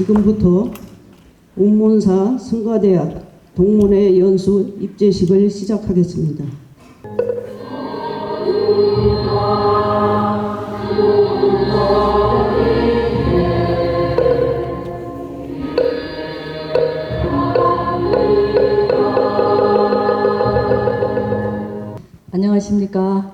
지금부터 운문사 성가대학 동문회 연수 입제식을 시작하겠습니다. 안녕하십니까.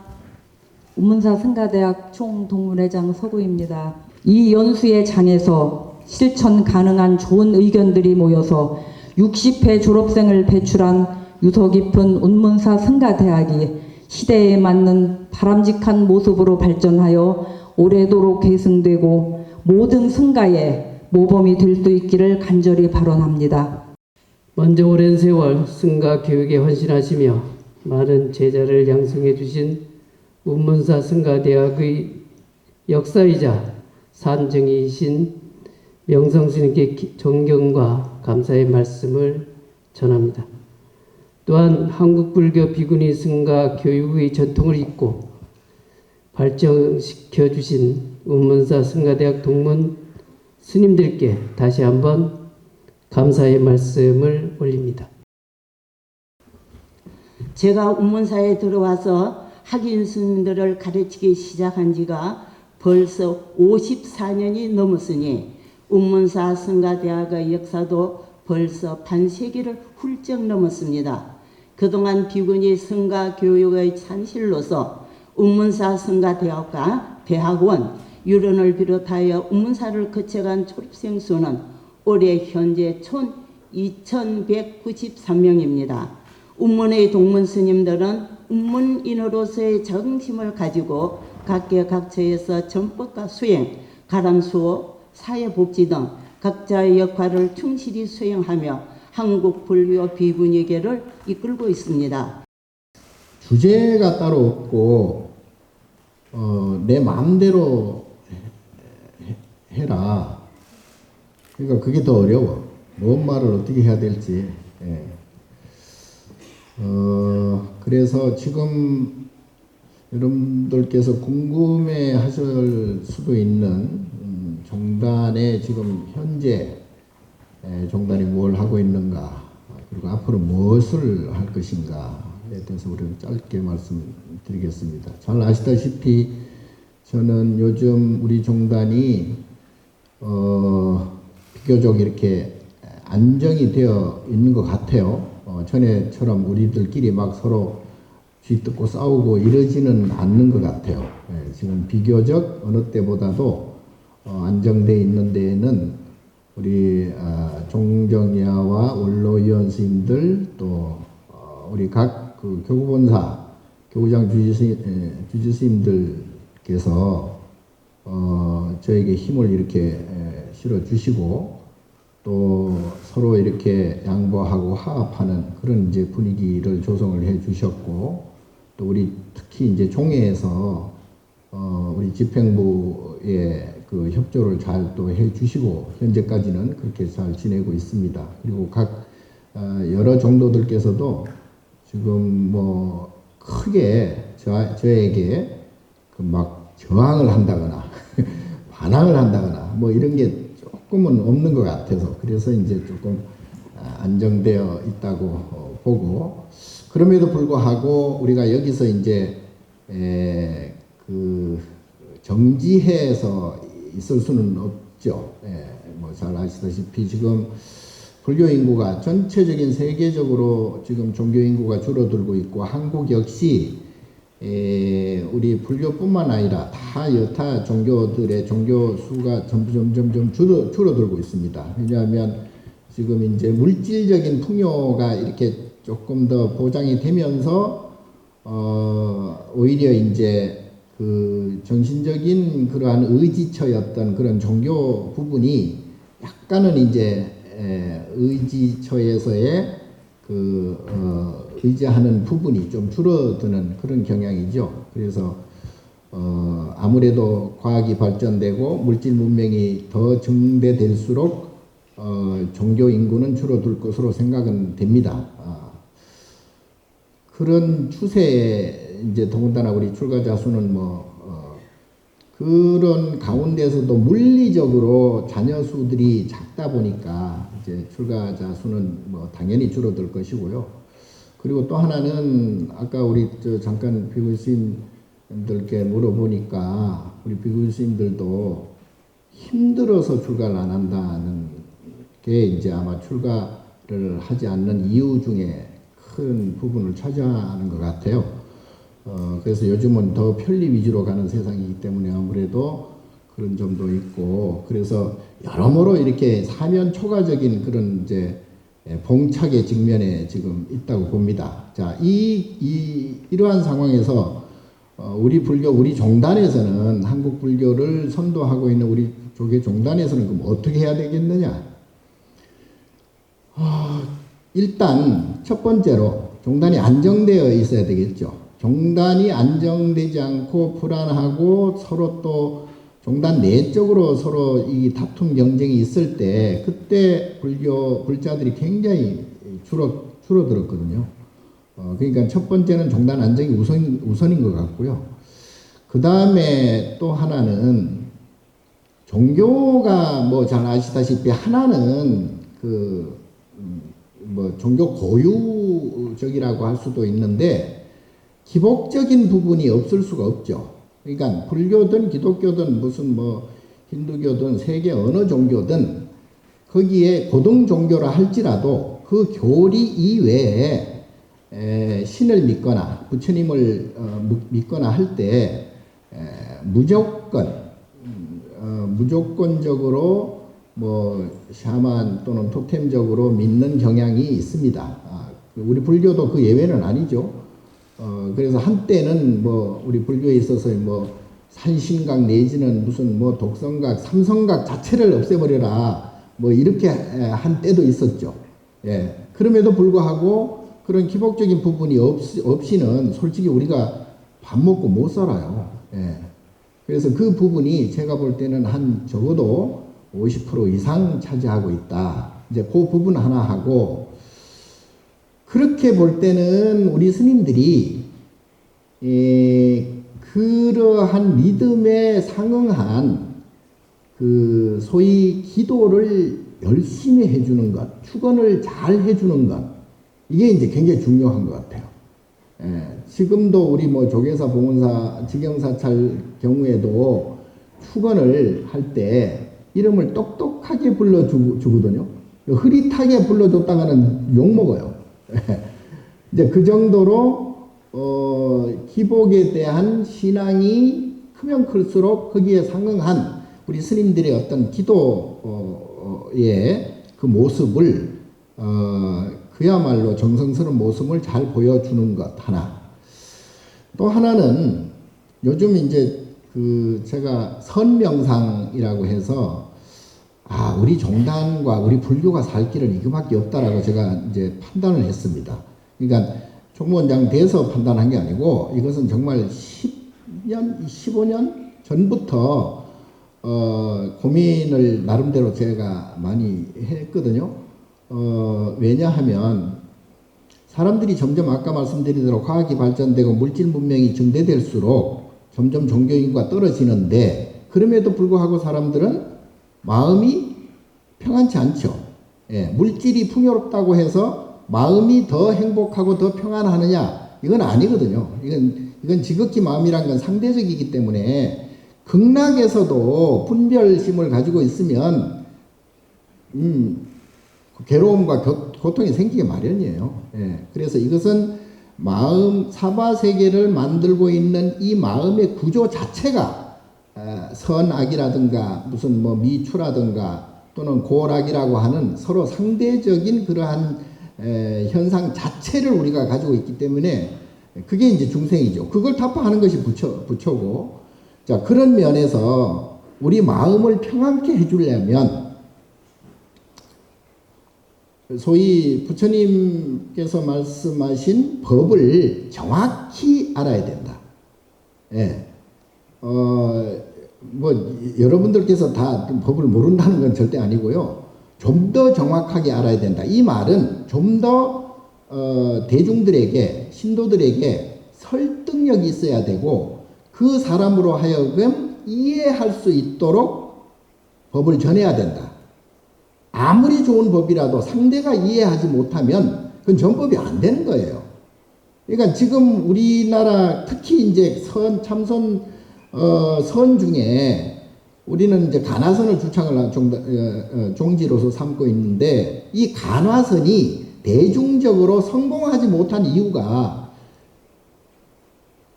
운문사 성가대학 총동문회장 서구입니다. 이 연수의 장에서 실천 가능한 좋은 의견들이 모여서 60회 졸업생을 배출한 유서 깊은 운문사 성가대학이 시대에 맞는 바람직한 모습으로 발전하여 오래도록 계승되고 모든 성가의 모범이 될 수 있기를 간절히 발언합니다. 먼저 오랜 세월 성가 교육에 헌신하시며 많은 제자를 양성해 주신 운문사 성가대학의 역사이자 산증이신 명성스님께 존경과 감사의 말씀을 전합니다. 또한 한국불교 비구니 성가 교육의 전통을 잇고 발전시켜 주신 운문사 성가대학 동문 스님들께 다시 한번 감사의 말씀을 올립니다. 제가 운문사에 들어와서 학인 스님들을 가르치기 시작한 지가 벌써 54년이 넘었으니 운문사 성가대학의 역사도 벌써 반세기를 훌쩍 넘었습니다. 그동안 비구니 성가 교육의 찬실로서 운문사 성가대학과 대학원, 유런을 비롯하여 운문사를 거쳐간 졸업생 수는 올해 현재 총 2193명입니다. 운문의 동문 스님들은 운문인으로서의 정심을 가지고 각계각처에서 전법과 수행, 가람수호, 사회복지 등 각자의 역할을 충실히 수행하며 한국 불교 비구니계를 이끌고 있습니다. 주제가 따로 없고 내 마음대로 해라. 그러니까 그게 더 어려워. 뭔 말을 어떻게 해야 될지. 그래서 지금 여러분들께서 궁금해 하실 수도 있는 종단의 지금 현재 종단이 뭘 하고 있는가, 그리고 앞으로 무엇을 할 것인가에 대해서 우리가 짧게 말씀드리겠습니다. 잘 아시다시피 저는 요즘 우리 종단이 비교적 이렇게 안정이 되어 있는 것 같아요. 전에처럼 우리들끼리 막 서로 쥐뜯고 싸우고 이러지는 않는 것 같아요. 지금 비교적 어느 때보다도 안정되어 있는 데에는 우리 종정야와 원로위원 스님들 또 우리 각 그 교구본사, 교구장 주지스님들께서 저에게 힘을 이렇게 실어주시고 또 서로 이렇게 양보하고 화합하는 그런 이제 분위기를 조성을 해 주셨고, 또 우리 특히 이제 종회에서 우리 집행부의 그 협조를 잘 또 해 주시고 현재까지는 그렇게 잘 지내고 있습니다. 그리고 각 여러 종도들께서도 지금 뭐 크게 저에게 그 막 저항을 한다거나 반항을 한다거나 뭐 이런 게 조금은 없는 것 같아서, 그래서 이제 조금 안정되어 있다고 보고, 그럼에도 불구하고 우리가 여기서 이제 그 정지해서 있을 수는 없죠. 뭐 잘 아시다시피 지금 불교 인구가 전체적인 세계적으로 지금 종교 인구가 줄어들고 있고, 한국 역시 우리 불교뿐만 아니라 다 여타 종교들의 종교 수가 점점 줄어들고 있습니다. 왜냐하면 지금 이제 물질적인 풍요가 이렇게 조금 더 보장이 되면서 오히려 이제 그 정신적인 그러한 의지처였던 그런 종교 부분이 약간은 이제 의지처에서의 그 의지하는 부분이 좀 줄어드는 그런 경향이죠. 그래서 아무래도 과학이 발전되고 물질 문명이 더 증대될수록 종교 인구는 줄어들 것으로 생각은 됩니다. 그런 추세에 이제 더군다나 우리 출가자 수는 뭐 그런 가운데서도 물리적으로 자녀 수들이 작다 보니까 이제 출가자 수는 뭐 당연히 줄어들 것이고요. 그리고 또 하나는 아까 우리 잠깐 비구스님들께 물어보니까 우리 비구스님들도 힘들어서 출가를 안 한다는 게 이제 아마 출가를 하지 않는 이유 중에 큰 부분을 차지하는 것 같아요. 그래서 요즘은 더 편리 위주로 가는 세상이기 때문에 아무래도 그런 점도 있고, 그래서 여러모로 이렇게 사면 초과적인 그런 이제 봉착의 직면에 지금 있다고 봅니다. 자, 이러한 상황에서 우리 불교, 우리 종단에서는, 한국 불교를 선도하고 있는 우리 조계 종단에서는 그럼 어떻게 해야 되겠느냐? 일단 첫 번째로 종단이 안정되어 있어야 되겠죠. 종단이 안정되지 않고 불안하고 서로 또 종단 내적으로 서로 이 다툼 경쟁이 있을 때 그때 불교 불자들이 굉장히 줄어들었거든요. 그러니까 첫 번째는 종단 안정이 우선인 것 같고요. 그 다음에 또 하나는 종교가 뭐 잘 아시다시피 하나는 뭐 종교 고유적이라고 할 수도 있는데 기복적인 부분이 없을 수가 없죠. 그러니까 불교든 기독교든 무슨 뭐 힌두교든 세계 어느 종교든 거기에 고등 종교라 할지라도 그 교리 이외에 신을 믿거나 부처님을 믿거나 할 때 무조건적으로 뭐 샤만 또는 토템적으로 믿는 경향이 있습니다. 우리 불교도 그 예외는 아니죠. 그래서 한때는 뭐 우리 불교에 있어서 뭐 산신각 내지는 무슨 뭐 독성각, 삼성각 자체를 없애버려라 뭐 이렇게 한 때도 있었죠. 예. 그럼에도 불구하고 그런 기복적인 부분이 없이는 솔직히 우리가 밥 먹고 못 살아요. 예. 그래서 그 부분이 제가 볼 때는 한 적어도 50% 이상 차지하고 있다. 이제 그 부분 하나 하고, 그렇게 볼 때는 우리 스님들이 그러한 믿음에 상응한 그 소위 기도를 열심히 해주는 것, 축원을 잘 해주는 것, 이게 이제 굉장히 중요한 것 같아요. 지금도 우리 뭐 조계사, 봉원사, 직영사찰 경우에도 축원을 할 때 이름을 똑똑하게 불러주거든요. 흐릿하게 불러줬다가는 욕먹어요. 이제 그 정도로 기복에 대한 신앙이 크면 클수록 거기에 상응한 우리 스님들의 어떤 기도의 그 모습을 그야말로 정성스러운 모습을 잘 보여주는 것 하나. 또 하나는 요즘 이제 제가 선명상이라고 해서 우리 종단과 우리 불교가 살 길은 이거밖에 없다라고 제가 이제 판단을 했습니다. 그러니까 총무원장 돼서 판단한 게 아니고 이것은 정말 10년, 15년 전부터 고민을 나름대로 제가 많이 했거든요. 왜냐하면 사람들이 점점 아까 말씀드린 대로 과학이 발전되고 물질 문명이 증대될수록 점점 종교인과 떨어지는데, 그럼에도 불구하고 사람들은 마음이 평안치 않죠. 예, 물질이 풍요롭다고 해서 마음이 더 행복하고 더 평안하느냐? 이건 아니거든요. 이건 지극히 마음이란 건 상대적이기 때문에 극락에서도 분별심을 가지고 있으면 괴로움과 고통이 생기기 마련이에요. 예, 그래서 이것은 마음, 사바세계를 만들고 있는 이 마음의 구조 자체가 선악이라든가 무슨 뭐 미추라든가 또는 고락이라고 하는 서로 상대적인 그러한 현상 자체를 우리가 가지고 있기 때문에 그게 이제 중생이죠. 그걸 타파하는 것이 부처고, 자, 그런 면에서 우리 마음을 평안케 해주려면 소위 부처님께서 말씀하신 법을 정확히 알아야 된다. 예. 뭐 여러분들께서 다 법을 모른다는 건 절대 아니고요. 좀 더 정확하게 알아야 된다. 이 말은 좀 더 대중들에게, 신도들에게 설득력이 있어야 되고, 그 사람으로 하여금 이해할 수 있도록 법을 전해야 된다. 아무리 좋은 법이라도 상대가 이해하지 못하면 그건 전법이 안 되는 거예요. 그러니까 지금 우리나라 특히 이제 참선 선 중에 우리는 이제 간화선을 주창을 종지로서 삼고 있는데 이 간화선이 대중적으로 성공하지 못한 이유가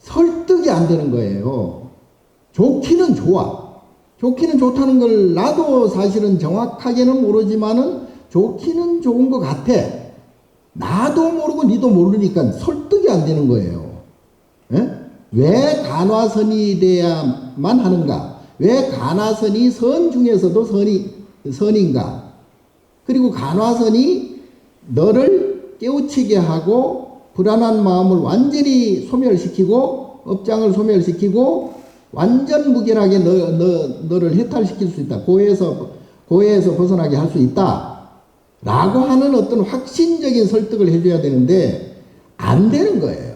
설득이 안 되는 거예요. 좋기는 좋아. 좋기는 좋다는 걸 나도 사실은 정확하게는 모르지만은 좋기는 좋은 것 같아. 나도 모르고 니도 모르니까 설득이 안 되는 거예요. 에? 왜 간화선이 돼야만 하는가? 왜 간화선이 선 중에서도 선인가? 그리고 간화선이 너를 깨우치게 하고 불안한 마음을 완전히 소멸시키고 업장을 소멸시키고 완전 무결하게 너를 해탈시킬 수 있다. 고해에서 벗어나게 할 수 있다. 라고 하는 어떤 확신적인 설득을 해줘야 되는데 안 되는 거예요.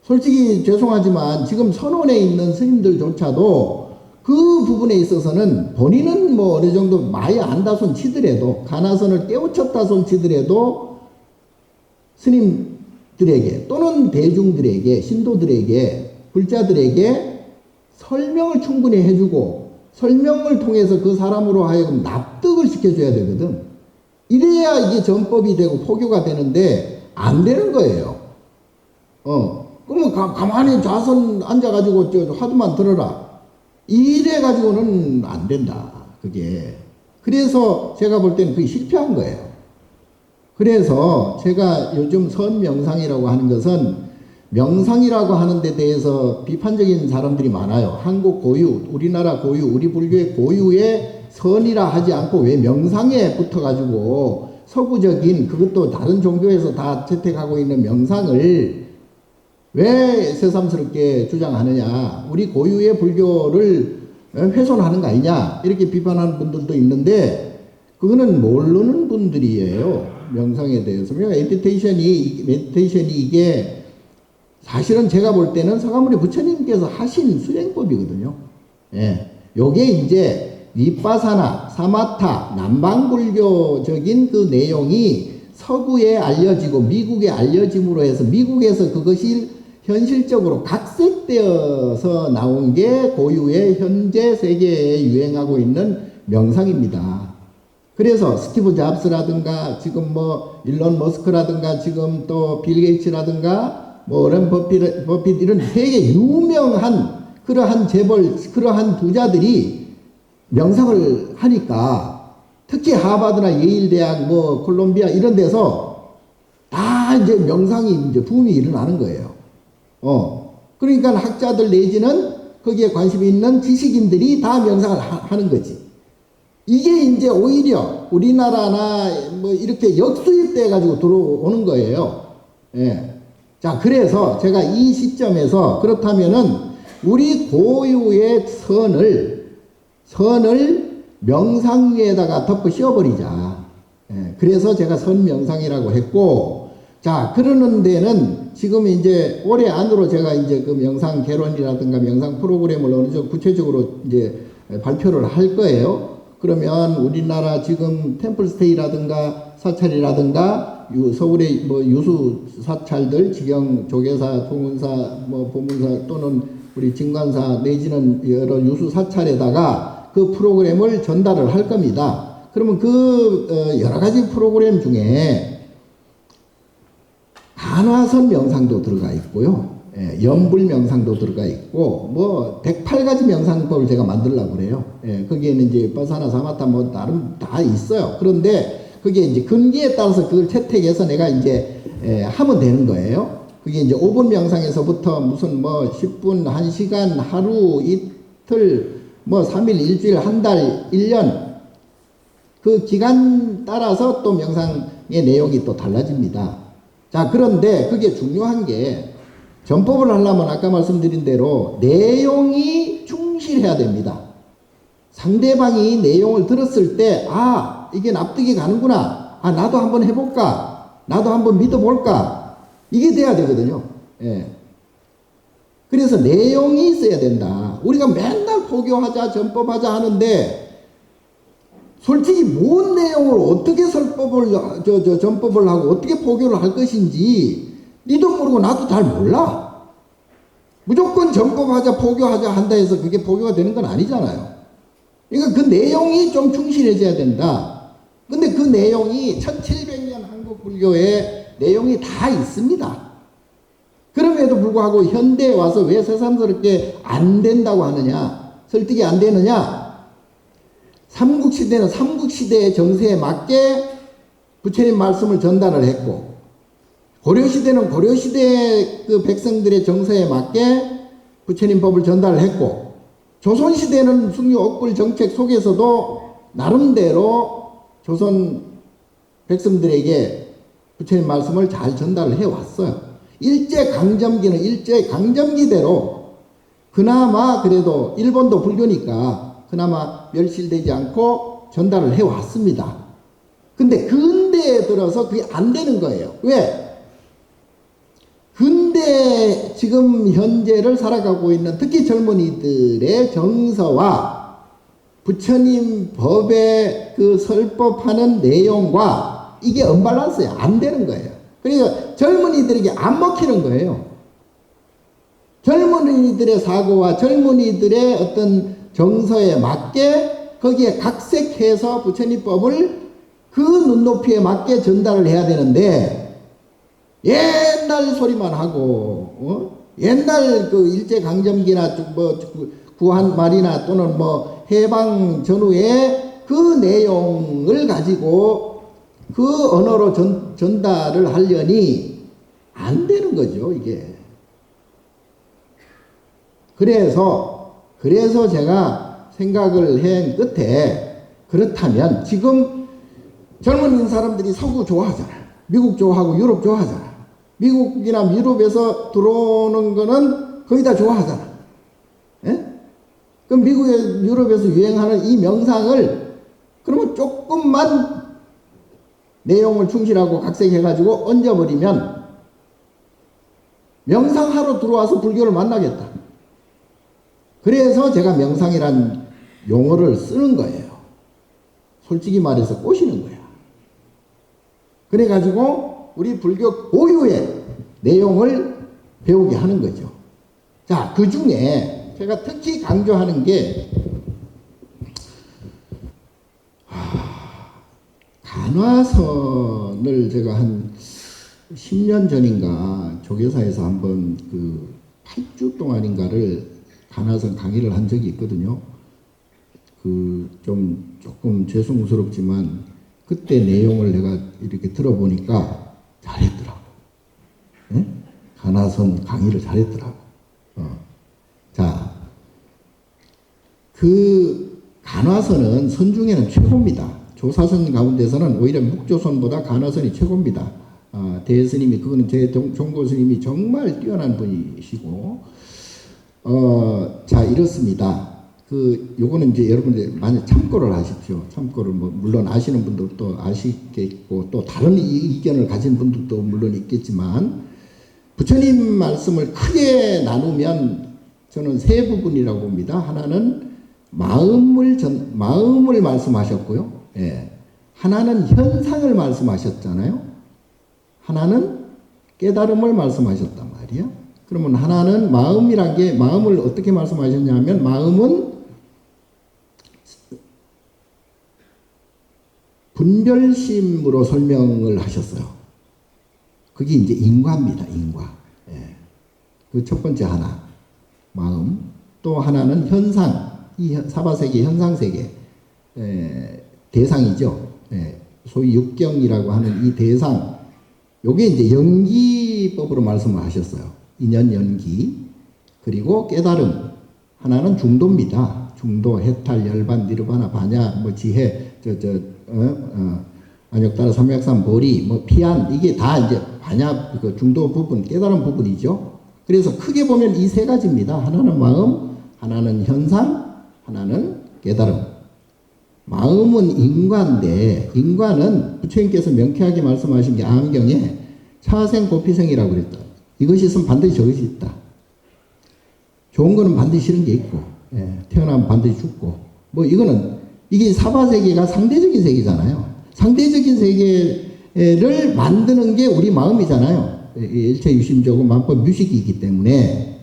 솔직히 죄송하지만 지금 선원에 있는 스님들조차도 그 부분에 있어서는 본인은 뭐 어느 정도 많이 안다손 치더라도 간화선을 깨우쳤다 손 치더라도 스님들에게 또는 대중들에게 신도들에게 불자들에게 설명을 충분히 해주고 설명을 통해서 그 사람으로 하여금 납득을 시켜줘야 되거든. 이래야 이게 전법이 되고 포교가 되는데 안 되는 거예요. 그러면 가만히 좌선 앉아가지고 저 화두만 들어라. 이래 가지고는 안 된다. 그게. 그래서 제가 볼 때는 그게 실패한 거예요. 그래서 제가 요즘 선명상이라고 하는 것은 명상이라고 하는 데 대해서 비판적인 사람들이 많아요. 한국 고유, 우리나라 고유, 우리 불교의 고유의 선이라 하지 않고 왜 명상에 붙어가지고 서구적인 그것도 다른 종교에서 다 채택하고 있는 명상을 왜 새삼스럽게 주장하느냐. 우리 고유의 불교를 훼손하는 거 아니냐. 이렇게 비판하는 분들도 있는데 그거는 모르는 분들이에요. 명상에 대해서. 메디테이션이 이게 사실은 제가 볼 때는 서가모니 부처님께서 하신 수행법이거든요. 예. 요게 이제 위파사나, 사마타, 남방불교적인 그 내용이 서구에 알려지고 미국에 알려짐으로 해서 미국에서 그것이 현실적으로 각색되어서 나온 게 고유의 현재 세계에 유행하고 있는 명상입니다. 그래서 스티브 잡스라든가 지금 뭐 일론 머스크라든가 지금 또 빌 게이츠라든가 뭐 워렌 버핏 이런 되게 유명한 그러한 재벌 그러한 부자들이 명상을 하니까 특히 하버드나 예일 대학 뭐 콜롬비아 이런 데서 다 이제 명상이 이제 붐이 일어나는 거예요. 그러니까 학자들 내지는 거기에 관심이 있는 지식인들이 다 명상을 하는 거지. 이게 이제 오히려 우리나라나 뭐 이렇게 역수입돼 가지고 들어오는 거예요. 예. 자, 그래서 제가 이 시점에서 그렇다면은 우리 고유의 선을 명상 위에다가 덮어 씌워버리자. 예. 그래서 제가 선명상이라고 했고, 자, 그러는 데는 지금 이제 올해 안으로 제가 이제 그 명상 개론이라든가 명상 프로그램을 어느 정도 구체적으로 이제 발표를 할 거예요. 그러면 우리나라 지금 템플스테이라든가 사찰이라든가 서울의 뭐 유수 사찰들, 직영 조계사, 통운사, 뭐 보문사 또는 우리 진관사 내지는 여러 유수 사찰에다가 그 프로그램을 전달을 할 겁니다. 그러면 그 여러 가지 프로그램 중에 간화선 명상도 들어가 있고요. 예, 연불 명상도 들어가 있고 뭐 108가지 명상법을 제가 만들려고 그래요. 예, 거기에는 이제 빠사나 사마타 뭐 나름 다 있어요. 그런데 그게 이제 근기에 따라서 그걸 채택해서 내가 이제 하면 되는 거예요. 그게 이제 5분 명상에서부터 무슨 뭐 10분, 1시간, 하루, 이틀, 뭐 3일, 일주일, 한 달, 1년 그 기간 따라서 또 명상의 내용이 또 달라집니다. 자, 그런데 그게 중요한 게 전법을 하려면 아까 말씀드린 대로 내용이 충실해야 됩니다. 상대방이 내용을 들었을 때 이게 납득이 가는구나. 나도 한번 해볼까. 나도 한번 믿어볼까. 이게 돼야 되거든요. 예. 그래서 내용이 있어야 된다. 겁니다. 우리가 맨날 포교하자, 전법하자 하는데 솔직히 뭔 내용을 어떻게 전법을 하고 어떻게 포교를 할 것인지 니도 모르고 나도 잘 몰라. 무조건 전법하자, 포교하자 한다 해서 그게 포교가 되는 건 아니잖아요. 그러니까 그 내용이 좀 충실해져야 된다. 근데 그 내용이 1700년 한국 불교의 내용이 다 있습니다. 그럼에도 불구하고 현대에 와서 왜 새삼스럽게 안 된다고 하느냐, 설득이 안 되느냐. 삼국시대는 삼국시대의 정세에 맞게 부처님 말씀을 전달을 했고, 고려시대는 고려시대의 그 백성들의 정서에 맞게 부처님 법을 전달을 했고, 조선시대는 숭유 억불 정책 속에서도 나름대로 조선 백성들에게 부처님 말씀을 잘 전달을 해왔어요. 일제강점기는 일제강점기대로 그나마 그래도 일본도 불교니까 그나마 멸실되지 않고 전달을 해왔습니다. 근데 근대에 들어서 그게 안 되는 거예요. 왜? 근대 지금 현재를 살아가고 있는 특히 젊은이들의 정서와 부처님 법의 그 설법하는 내용과 이게 언밸런스예요. 안 되는 거예요. 그러니까 젊은이들에게 안 먹히는 거예요. 젊은이들의 사고와 젊은이들의 어떤 정서에 맞게 거기에 각색해서 부처님 법을 그 눈높이에 맞게 전달을 해야 되는데 옛날 소리만 하고 옛날 그 일제강점기나 뭐 구한 말이나 또는 뭐 해방 전후의 그 내용을 가지고 그 언어로 전달을 하려니 안 되는 거죠, 이게. 그래서 제가 생각을 한 끝에 그렇다면 지금 젊은 사람들이 서구 좋아하잖아요. 미국 좋아하고 유럽 좋아하잖아요. 미국이나 유럽에서 들어오는 거는 거의 다 좋아하잖아. 예? 그럼 미국에 유럽에서 유행하는 이 명상을 그러면 조금만 내용을 충실하고 각색해가지고 얹어버리면 명상하러 들어와서 불교를 만나겠다. 그래서 제가 명상이란 용어를 쓰는 거예요. 솔직히 말해서 꼬시는 거야. 그래가지고 우리 불교 고유의 내용을 배우게 하는 거죠. 자, 그 중에 제가 특히 강조하는 게 간화선을 제가 한 10년 전인가 조계사에서 한번 그 8주 동안인가를 간화선 강의를 한 적이 있거든요. 그 조금 죄송스럽지만 그때 내용을 내가 이렇게 들어보니까 잘했더라고. 예? 간화선 강의를 잘했더라고. 자, 그 간화선은 선 중에는 최고입니다. 조사선 가운데서는 오히려 묵조선보다 간화선이 최고입니다. 대스님이 그거는 제 종고스님이 정말 뛰어난 분이시고, 자 이렇습니다. 요거는 이제 여러분들 많이 참고를 하십시오. 참고를 물론 아시는 분들도 아시겠고 또 다른 의견을 가진 분들도 물론 있겠지만 부처님 말씀을 크게 나누면 저는 세 부분이라고 봅니다. 하나는 마음을 말씀하셨고요. 예. 하나는 현상을 말씀하셨잖아요. 하나는 깨달음을 말씀하셨단 말이야. 그러면 하나는 마음이란 게 마음을 어떻게 말씀하셨냐면 마음은 분별심으로 설명을 하셨어요. 그게 이제 인과입니다. 인과. 예. 그 첫 번째 하나 마음. 또 하나는 현상. 이 사바세계 현상세계 대상이죠. 예. 소위 육경이라고 하는 이 대상. 요게 이제 연기법으로 말씀을 하셨어요. 인연 연기. 그리고 깨달음. 하나는 중도입니다. 중도, 해탈, 열반, 니르바나, 반야, 지혜, 안역따라 삼약삼, 보리, 피안, 이게 다 이제 반야, 그 중도 부분, 깨달음 부분이죠. 그래서 크게 보면 이 세 가지입니다. 하나는 마음, 하나는 현상, 하나는 깨달음. 마음은 인과인데, 인과는 부처님께서 명쾌하게 말씀하신 게 암경에 차생 고피생이라고 그랬다. 이것이 있으면 반드시 저것이 있다. 좋은 거는 반드시 싫은 게 있고, 태어나면 반드시 죽고, 뭐 이거는 이게 사바 세계가 상대적인 세계잖아요. 상대적인 세계를 만드는 게 우리 마음이잖아요. 일체 유심조고 만법 뮤식이기 때문에.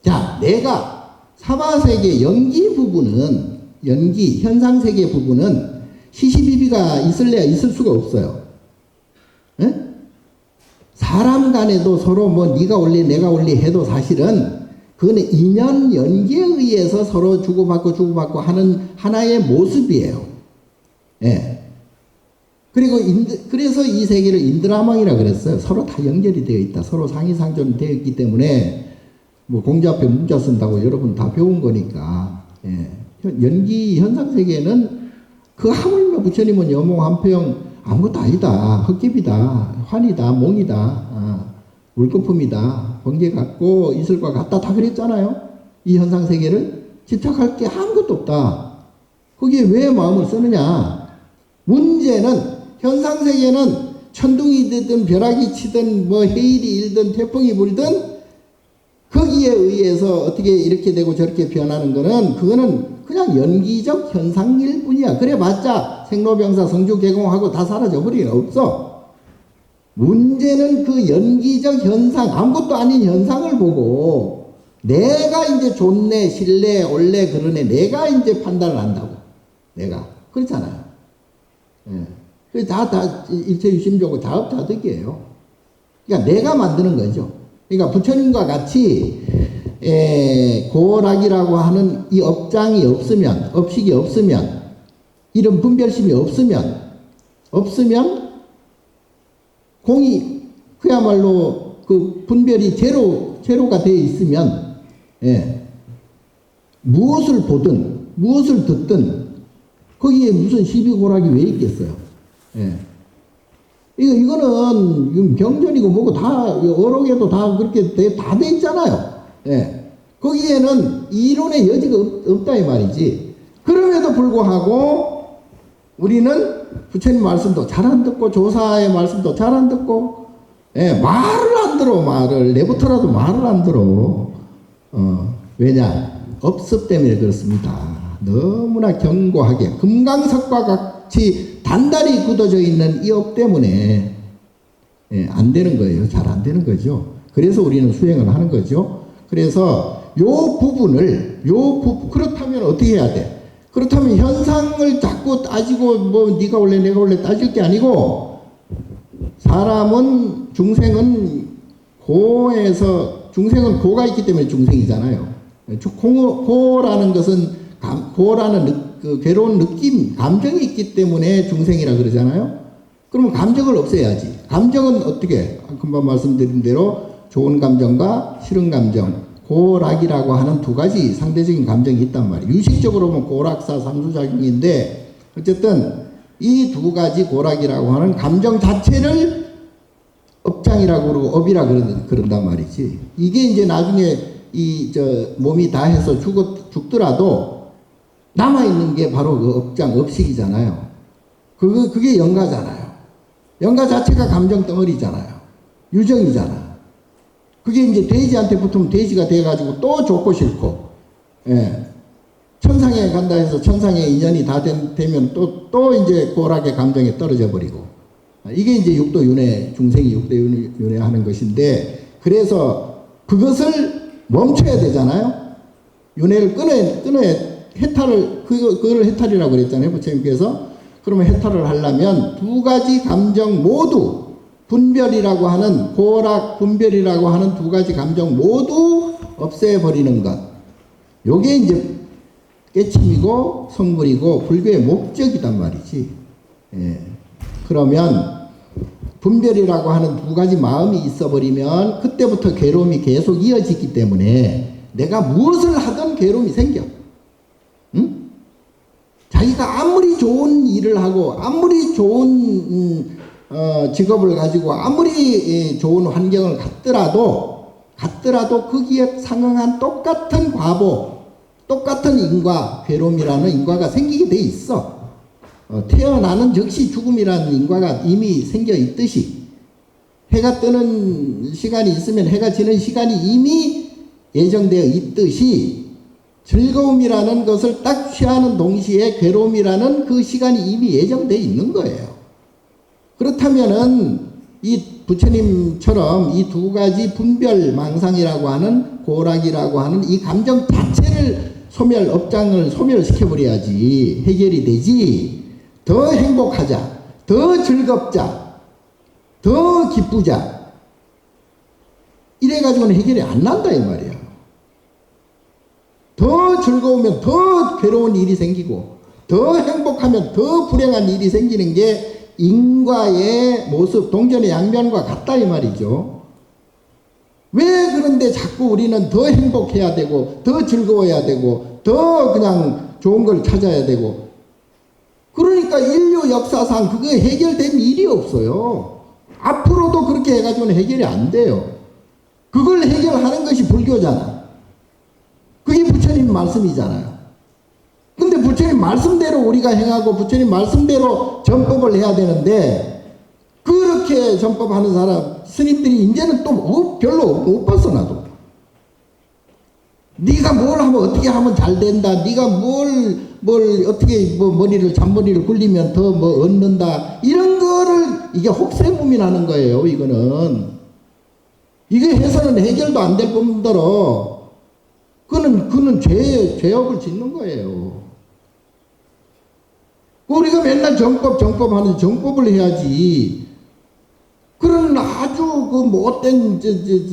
자, 내가 사바 세계 연기 부분은, 연기 현상 세계 부분은 시시비비가 있을래야 있을 수가 없어요. 에? 사람 간에도 서로 뭐 네가 올리 내가 올리 해도 사실은 그거는 인연 연기에 의해서 서로 주고받고 하는 하나의 모습이에요. 예. 그리고 그래서 이 세계를 인드라망이라 그랬어요. 서로 다 연결이 되어 있다. 서로 상이상존 되어 있기 때문에 뭐 공자 앞에 문자 쓴다고 여러분 다 배운 거니까. 예. 연기 현상 세계는 그 하물며 부처님은 여몽 한평 아무것도 아니다. 헛개비다. 환이다. 몽이다. 물거품이다. 번개 같고 이슬과 같다. 다 그랬잖아요. 이 현상 세계를 집착할 게 아무것도 없다. 거기에 왜 마음을 쓰느냐. 문제는 현상 세계는 천둥이 되든 벼락이 치든 뭐 해일이 일든 태풍이 불든 거기에 의해서 어떻게 이렇게 되고 저렇게 변하는 거는 그거는 그냥 연기적 현상일 뿐이야. 그래 봤자 생로병사 성주개공하고 다 사라져 버리는 없어. 문제는 그 연기적 현상, 아무것도 아닌 현상을 보고 내가 이제 좋네, 싫네, 옳네, 그러네, 내가 이제 판단을 한다고. 내가. 그렇잖아요. 예. 다 일체유심조고 다업다득이에요. 그러니까 내가 만드는 거죠. 그러니까 부처님과 같이 고락이라고 하는 이 업장이 없으면, 업식이 없으면, 이런 분별심이 없으면 공이 그야말로 그 분별이 제로가 되어 있으면, 무엇을 보든 무엇을 듣든 거기에 무슨 시비고락이 왜 있겠어요? 이거는 병전이고 뭐고 다 어록에도 다 그렇게 다 돼 있잖아요. 거기에는 이론의 여지가 없다 이 말이지. 그럼에도 불구하고 우리는 부처님 말씀도 잘 안 듣고 조사의 말씀도 잘 안 듣고 말을 안 들어. 말을 내부터라도 말을 안 들어. 왜냐? 업습 때문에 그렇습니다. 너무나 견고하게 금강석과 같이 단단히 굳어져 있는 이 업 때문에 안 되는 거예요. 잘 안 되는 거죠. 그래서 우리는 수행을 하는 거죠. 그래서 요 부분을 그렇다면 어떻게 해야 돼? 그렇다면 현상을 자꾸 따지고 뭐 네가 올래 내가 올래 따질 게 아니고 사람은 중생은 고가 있기 때문에 중생이잖아요. 고라는 것은 고라는 그 괴로운 느낌, 감정이 있기 때문에 중생이라 그러잖아요. 그러면 감정을 없애야지. 감정은 어떻게? 금방 말씀드린 대로 좋은 감정과 싫은 감정, 고락이라고 하는 두 가지 상대적인 감정이 있단 말이에요. 유식적으로 보면 고락사 삼수작용인데 어쨌든 이 두 가지 고락이라고 하는 감정 자체를 업장이라고 그러고 업이라 그런단 말이지. 이게 이제 나중에 몸이 다 해서 죽더라도 남아있는 게 바로 그 업장, 업식이잖아요. 그게 영가잖아요. 영가 자체가 감정 덩어리잖아요. 유정이잖아. 그게 이제 돼지한테 붙으면 돼지가 돼가지고 또 좋고 싫고, 천상에 간다 해서 천상의 인연이 다 되면 또 이제 고락의 감정에 떨어져 버리고. 이게 이제 육도 윤회, 중생이 육도 윤회 하는 것인데, 그래서 그것을 멈춰야 되잖아요. 윤회를 끊어야 해탈을, 그걸 해탈이라고 그랬잖아요. 부처님께서. 그러면 해탈을 하려면 두 가지 감정 모두, 분별이라고 하는, 고락, 분별이라고 하는 두 가지 감정 모두 없애버리는 것. 요게 이제 깨침이고 성불이고 불교의 목적이단 말이지. 그러면 분별이라고 하는 두 가지 마음이 있어버리면 그때부터 괴로움이 계속 이어지기 때문에 내가 무엇을 하든 괴로움이 생겨. 응? 자기가 아무리 좋은 일을 하고 아무리 좋은 직업을 가지고 아무리 좋은 환경을 갖더라도 거기에 상응한 똑같은 과보, 똑같은 인과, 괴로움이라는 인과가 생기게 돼 있어. 태어나는 즉시 죽음이라는 인과가 이미 생겨 있듯이 해가 뜨는 시간이 있으면 해가 지는 시간이 이미 예정되어 있듯이 즐거움이라는 것을 딱 취하는 동시에 괴로움이라는 그 시간이 이미 예정되어 있는 거예요. 그렇다면은 이 부처님처럼 이 두 가지 분별망상이라고 하는 고락이라고 하는 이 감정 자체를 업장을 소멸시켜버려야지 해결이 되지. 더 행복하자, 더 즐겁자, 더 기쁘자 이래가지고는 해결이 안 난다 이 말이야. 더 즐거우면 더 괴로운 일이 생기고 더 행복하면 더 불행한 일이 생기는 게 인과의 모습, 동전의 양면과 같다 이 말이죠. 왜 그런데 자꾸 우리는 더 행복해야 되고 더 즐거워야 되고 더 그냥 좋은 걸 찾아야 되고, 그러니까 인류 역사상 그게 해결된 일이 없어요. 앞으로도 그렇게 해가지고는 해결이 안 돼요. 그걸 해결하는 것이 불교잖아. 그게 부처님 말씀이잖아요. 근데 부처님 말씀대로 우리가 행하고 부처님 말씀대로 전법을 해야 되는데, 그렇게 전법하는 사람 스님들이 이제는 또 별로 못 봤어. 나도 네가 뭘 하면 어떻게 하면 잘 된다, 네가 뭘 어떻게 머리를 잔머리를 굴리면 더 얻는다, 이런 거를 이게 혹세무민하는 거예요. 이거는 이게 해서는 해결도 안 될 뿐더러 그는 죄업을 짓는 거예요. 우리가 맨날 정법 하는데 정법을 해야지. 그런 아주 그 못된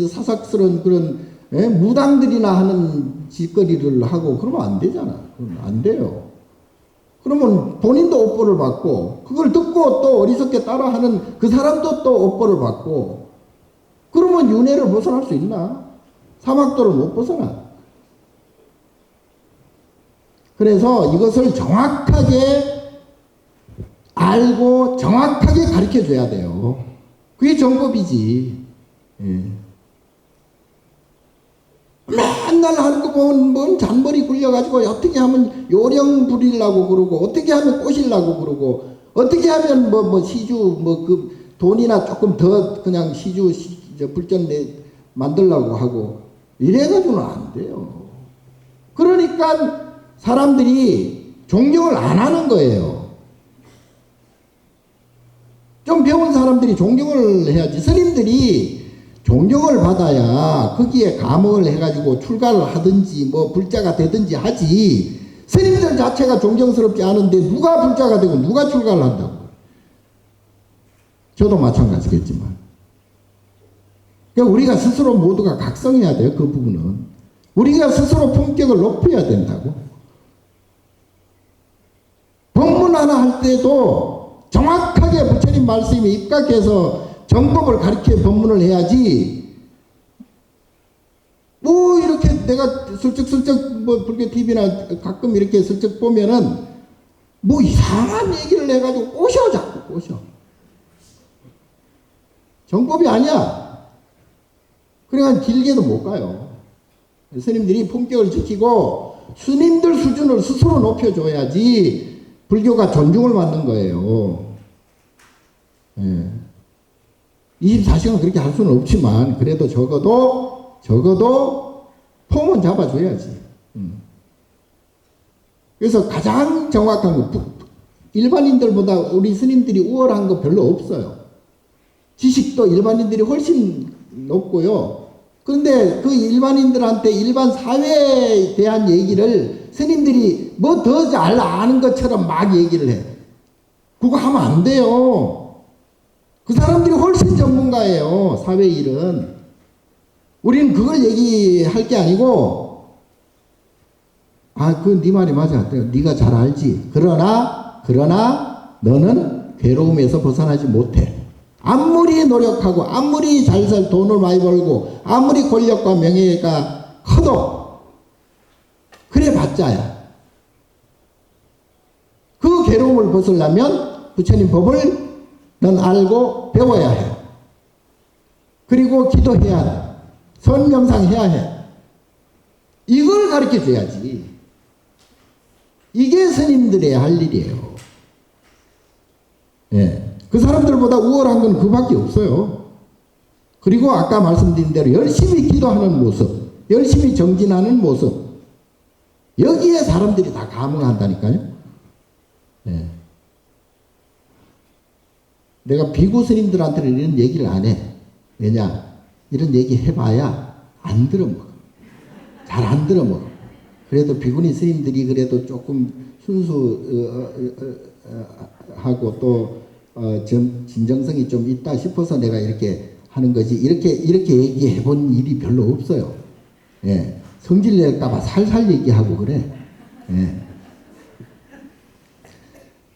사삭스러운 그런 무당들이나 하는 짓거리를 하고 그러면 안 되잖아. 그러면 안 돼요. 그러면 본인도 업보를 받고 그걸 듣고 또 어리석게 따라하는 그 사람도 또 업보를 받고, 그러면 윤회를 벗어날 수 있나? 사막도를 못 벗어나. 그래서 이것을 정확하게 알고 정확하게 가르쳐 줘야 돼요. 그게 정법이지. 예. 맨날 하는 거 보면 뭔 잔머리 굴려가지고 어떻게 하면 요령 부리려고 그러고 어떻게 하면 꼬시려고 그러고 어떻게 하면 시주 그 돈이나 조금 더 그냥 시주 불전 만들려고 하고 이래가지고는 안 돼요. 그러니까 사람들이 존경을 안 하는 거예요. 좀 배운 사람들이 존경을 해야지. 스님들이 존경을 받아야 거기에 감흥을 해가지고 출가를 하든지 불자가 되든지 하지. 스님들 자체가 존경스럽지 않은데 누가 불자가 되고 누가 출가를 한다고. 저도 마찬가지겠지만. 그러니까 우리가 스스로 모두가 각성해야 돼요. 그 부분은. 우리가 스스로 품격을 높여야 된다고. 법문 하나 할 때도 정확하게 부처님 말씀에 입각해서 정법을 가르쳐 법문을 해야지. 이렇게 내가 슬쩍슬쩍 불교 TV나 가끔 이렇게 슬쩍 보면은 이상한 얘기를 해가지고 꼬셔, 자꾸 꼬셔. 정법이 아니야. 그러니까 길게도 못 가요. 스님들이 품격을 지키고 스님들 수준을 스스로 높여줘야지 불교가 존중을 받는 거예요. 예. 24시간 그렇게 할 수는 없지만 그래도 적어도 폼은 잡아줘야지. 그래서 가장 정확한 거, 일반인들보다 우리 스님들이 우월한 거 별로 없어요. 지식도 일반인들이 훨씬 높고요. 그런데 그 일반인들한테 일반 사회에 대한 얘기를 스님들이 더 잘 아는 것처럼 막 얘기를 해. 그거 하면 안 돼요. 그 사람들이 훨씬 전문가예요. 사회 일은. 우리는 그걸 얘기할 게 아니고, 그건 네 말이 맞아. 네가 잘 알지. 그러나 너는 괴로움에서 벗어나지 못해. 아무리 노력하고 아무리 잘 살 돈을 많이 벌고 아무리 권력과 명예가 커도 그래 봤자야. 그 괴로움을 벗으려면 부처님 법을 넌 알고 배워야 해. 그리고 기도해야 해. 선명상해야 해. 이걸 가르쳐 줘야지. 이게 스님들의 할 일이에요. 예. 그 사람들보다 우월한 건 그밖에 없어요. 그리고 아까 말씀드린 대로 열심히 기도하는 모습. 열심히 정진하는 모습. 여기에 사람들이 다 감흥한다니까요. 예. 내가 비구 스님들한테는 이런 얘기를 안 해. 왜냐? 이런 얘기 해봐야 안 들어먹어. 잘 안 들어먹어. 그래도 비구니 스님들이 그래도 조금 순수하고 또 진정성이 좀 있다 싶어서 내가 이렇게 하는 거지. 이렇게 얘기해 본 일이 별로 없어요. 예. 성질 낼까봐 살살 얘기하고 그래. 예.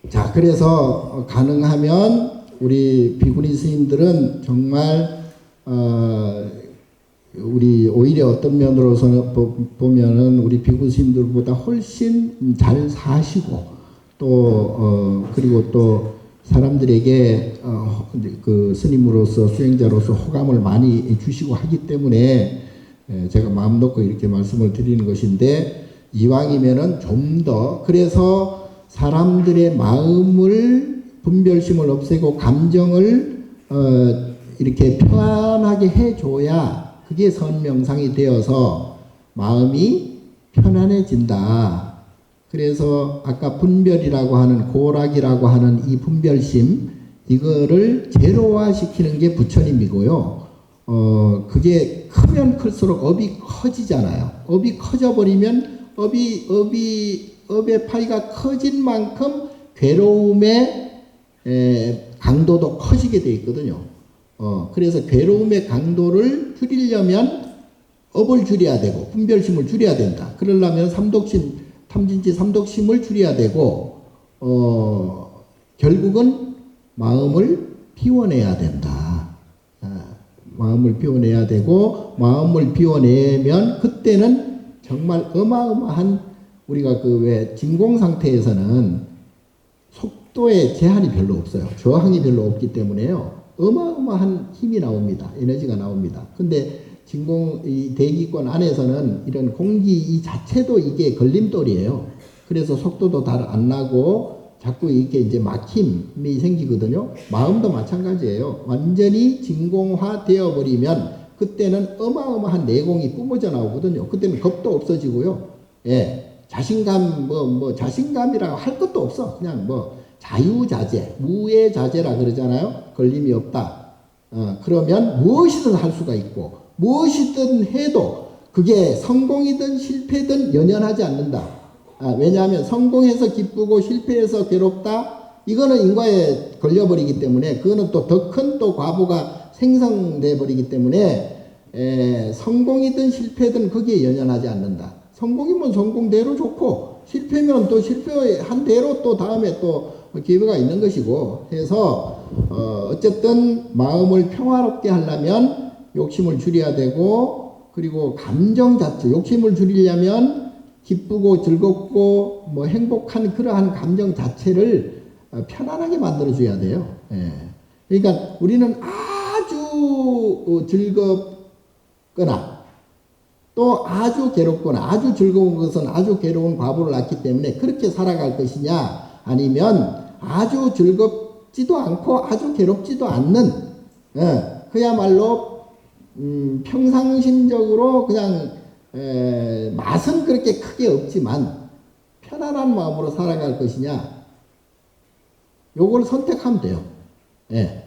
자, 그래서 가능하면 우리 비구니 스님들은 정말 우리 오히려 어떤 면으로서 보면은 우리 비구 스님들보다 훨씬 잘 사시고 또 그리고 또 사람들에게 그 스님으로서 수행자로서 호감을 많이 주시고 하기 때문에 제가 마음 놓고 이렇게 말씀을 드리는 것인데, 이왕이면은 좀 더 그래서 사람들의 마음을 분별심을 없애고 감정을 이렇게 편하게 해줘야 그게 선명상이 되어서 마음이 편안해진다. 그래서 아까 분별이라고 하는 고락이라고 하는 이 분별심, 이거를 제로화시키는 게 부처님이고요. 그게 크면 클수록 업이 커지잖아요. 업이 커져버리면 업의 파이가 커진 만큼 괴로움의 강도도 커지게 돼 있거든요. 그래서 괴로움의 강도를 줄이려면 업을 줄여야 되고 분별심을 줄여야 된다. 그러려면 삼독심, 탐진치 삼독심을 줄여야 되고 결국은 마음을 비워내야 된다. 마음을 비워내야 되고, 마음을 비워내면 그때는 정말 어마어마한, 우리가 그 왜 진공 상태에서는 속도에 제한이 별로 없어요. 저항이 별로 없기 때문에요. 어마어마한 힘이 나옵니다. 에너지가 나옵니다. 근데 진공 이 대기권 안에서는 이런 공기 이 자체도 이게 걸림돌이에요. 그래서 속도도 잘 안 나고 자꾸 이렇게 이제 막힘이 생기거든요. 마음도 마찬가지예요. 완전히 진공화 되어 버리면 그때는 어마어마한 내공이 뿜어져 나오거든요. 그때는 겁도 없어지고요. 예. 자신감, 자신감이라고 할 것도 없어. 그냥 자유자재, 무해자재라 그러잖아요. 걸림이 없다. 그러면 무엇이든 할 수가 있고, 무엇이든 해도 그게 성공이든 실패든 연연하지 않는다. 왜냐하면 성공해서 기쁘고 실패해서 괴롭다, 이거는 인과에 걸려버리기 때문에, 그거는 또 더 큰 또 과보가 생성돼 버리기 때문에 성공이든 실패든 거기에 연연하지 않는다. 성공이면 성공대로 좋고, 실패면 또 실패한 대로 또 다음에 또 기회가 있는 것이고 해서 어쨌든 마음을 평화롭게 하려면 욕심을 줄여야 되고, 그리고 감정 자체, 욕심을 줄이려면 기쁘고 즐겁고 행복한 그러한 감정 자체를 편안하게 만들어줘야 돼요. 예. 그러니까 우리는 아주 즐겁거나 또 아주 괴롭거나, 아주 즐거운 것은 아주 괴로운 과보를 낳기 때문에 그렇게 살아갈 것이냐, 아니면 아주 즐겁지도 않고 아주 괴롭지도 않는, 그야말로 평상심적으로 그냥 맛은 그렇게 크게 없지만 편안한 마음으로 살아갈 것이냐, 요걸 선택하면 돼요. 예.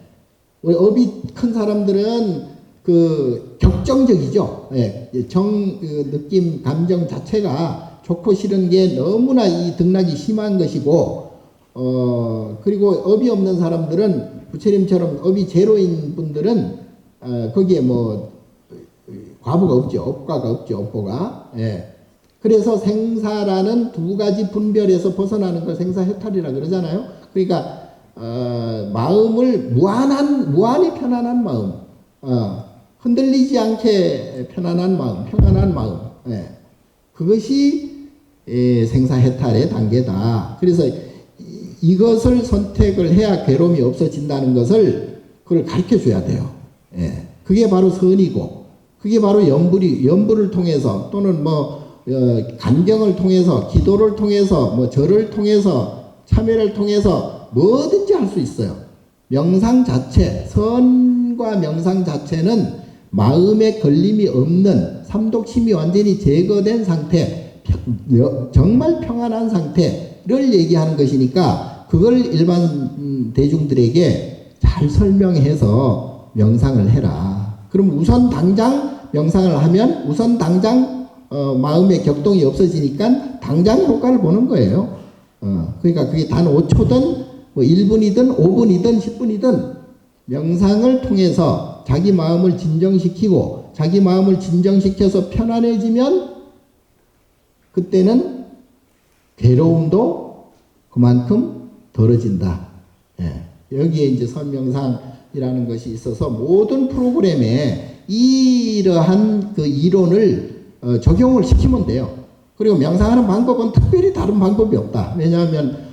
우리 업이 큰 사람들은 그 격정적이죠. 예. 느낌, 감정 자체가 좋고 싫은 게 너무나 이 등락이 심한 것이고, 그리고 업이 없는 사람들은, 부처님처럼 업이 제로인 분들은 거기에 과보가 없죠. 업과가 없죠. 업보가. 예. 그래서 생사라는 두 가지 분별에서 벗어나는 걸 생사해탈이라 그러잖아요. 그러니까 마음을 무한히 편안한 마음, 흔들리지 않게 편안한 마음, 평안한 마음, 그것이 생사해탈의 단계다. 그래서 이것을 선택을 해야 괴로움이 없어진다는 것을 그걸 가르쳐 줘야 돼요. 그게 바로 선이고, 그게 바로 연부를 통해서, 또는 간경을 통해서, 기도를 통해서, 절을 통해서, 참회를 통해서 뭐든지 할 수 있어요. 명상 자체, 선과 명상 자체는 마음에 걸림이 없는 삼독심이 완전히 제거된 상태, 정말 평안한 상태를 얘기하는 것이니까 그걸 일반 대중들에게 잘 설명해서 명상을 해라. 그럼 우선 당장 명상을 하면 우선 당장 마음의 격동이 없어지니까 당장 효과를 보는 거예요. 그러니까 그게 단 5초든 뭐 1분이든 5분이든 10분이든 명상을 통해서 자기 마음을 진정시키고 자기 마음을 진정시켜서 편안해지면 그때는 괴로움도 그만큼 덜어진다. 여기에 이제 선명상이라는 것이 있어서 모든 프로그램에 이러한 그 이론을 적용을 시키면 돼요. 그리고 명상하는 방법은 특별히 다른 방법이 없다. 왜냐하면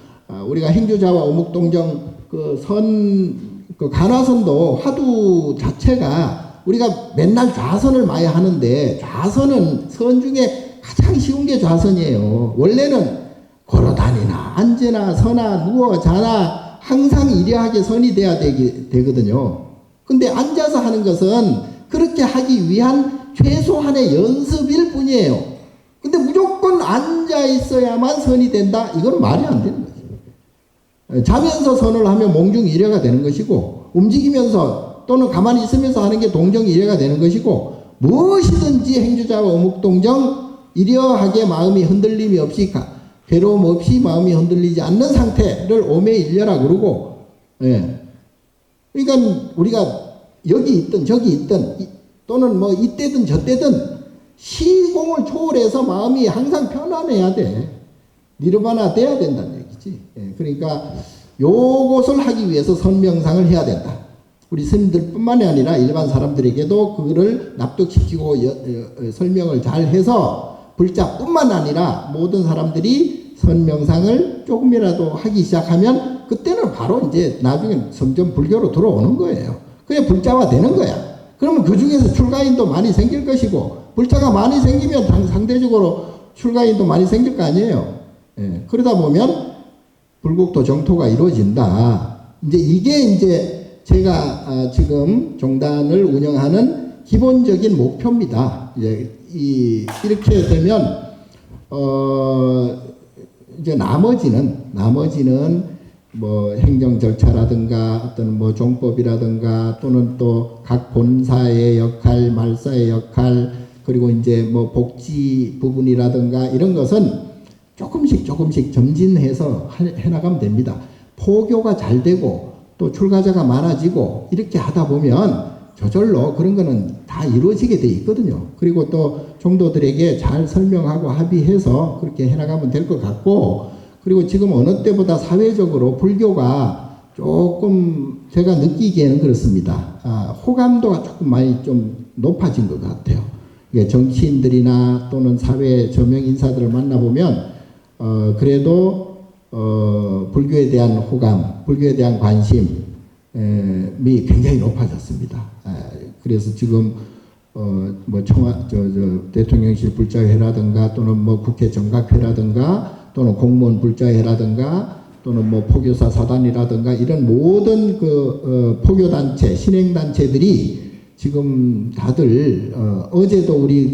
우리가 행주자와 오목동정 그 간화선도 화두 자체가 우리가 맨날 좌선을 많이 하는데 좌선은 선 중에 가장 쉬운 게 좌선이에요. 원래는 걸어다니나 앉으나 서나 누워 자나 항상 일여하게 선이 돼야 되거든요. 근데 앉아서 하는 것은 그렇게 하기 위한 최소한의 연습일 뿐이에요. 근데 무조건 앉아 있어야만 선이 된다? 이건 말이 안 되는 거죠. 자면서 선을 하면 몽중일여가 되는 것이고 움직이면서 또는 가만히 있으면서 하는 게 동정일여가 되는 것이고 무엇이든지 행주자와 어묵동정 일여하게 마음이 흔들림이 없이 괴로움 없이 마음이 흔들리지 않는 상태를 오매일여라 그러고 그러니까 우리가 여기 있든 저기 있든 또는 뭐 이때든 저때든 시공을 초월해서 마음이 항상 편안해야 돼. 니르바나 돼야 된다는 얘기지. 그러니까 요것을 하기 위해서 선명상을 해야 된다. 우리 스님들뿐만이 아니라 일반 사람들에게도 그거를 납득시키고 설명을 잘 해서 불자뿐만 아니라 모든 사람들이 선명상을 조금이라도 하기 시작하면 그때는 바로 이제 나중에 점점 불교로 들어오는 거예요. 그게 불자화 되는 거야. 그러면 그 중에서 출가인도 많이 생길 것이고 불자가 많이 생기면 상대적으로 출가인도 많이 생길 거 아니에요. 그러다 보면 불국토 정토가 이루어진다. 이게 이제 제가 지금 종단을 운영하는 기본적인 목표입니다. 이렇게 되면 이제 나머지는 뭐 행정 절차라든가 어떤 뭐 종법이라든가 또는 또 각 본사의 역할, 말사의 역할 그리고 이제 뭐 복지 부분이라든가 이런 것은 조금씩 점진해서 해나가면 됩니다. 포교가 잘 되고 또 출가자가 많아지고 이렇게 하다 보면 저절로 그런 거는 다 이루어지게 돼 있거든요. 그리고 또 종도들에게 잘 설명하고 합의해서 그렇게 해나가면 될 것 같고 그리고 지금 어느 때보다 사회적으로 불교가 조금 제가 느끼기에는 그렇습니다. 호감도가 조금 많이 좀 높아진 것 같아요. 정치인들이나 또는 사회 저명 인사들을 만나보면 그래도 불교에 대한 호감, 불교에 대한 관심이 굉장히 높아졌습니다. 그래서 지금 뭐 대통령실 불자회라든가 또는 뭐 국회 정각회라든가 또는 공무원 불자회라든가 또는 뭐 포교사 사단이라든가 이런 모든 그 포교단체, 신행단체들이 지금 다들 어제도 우리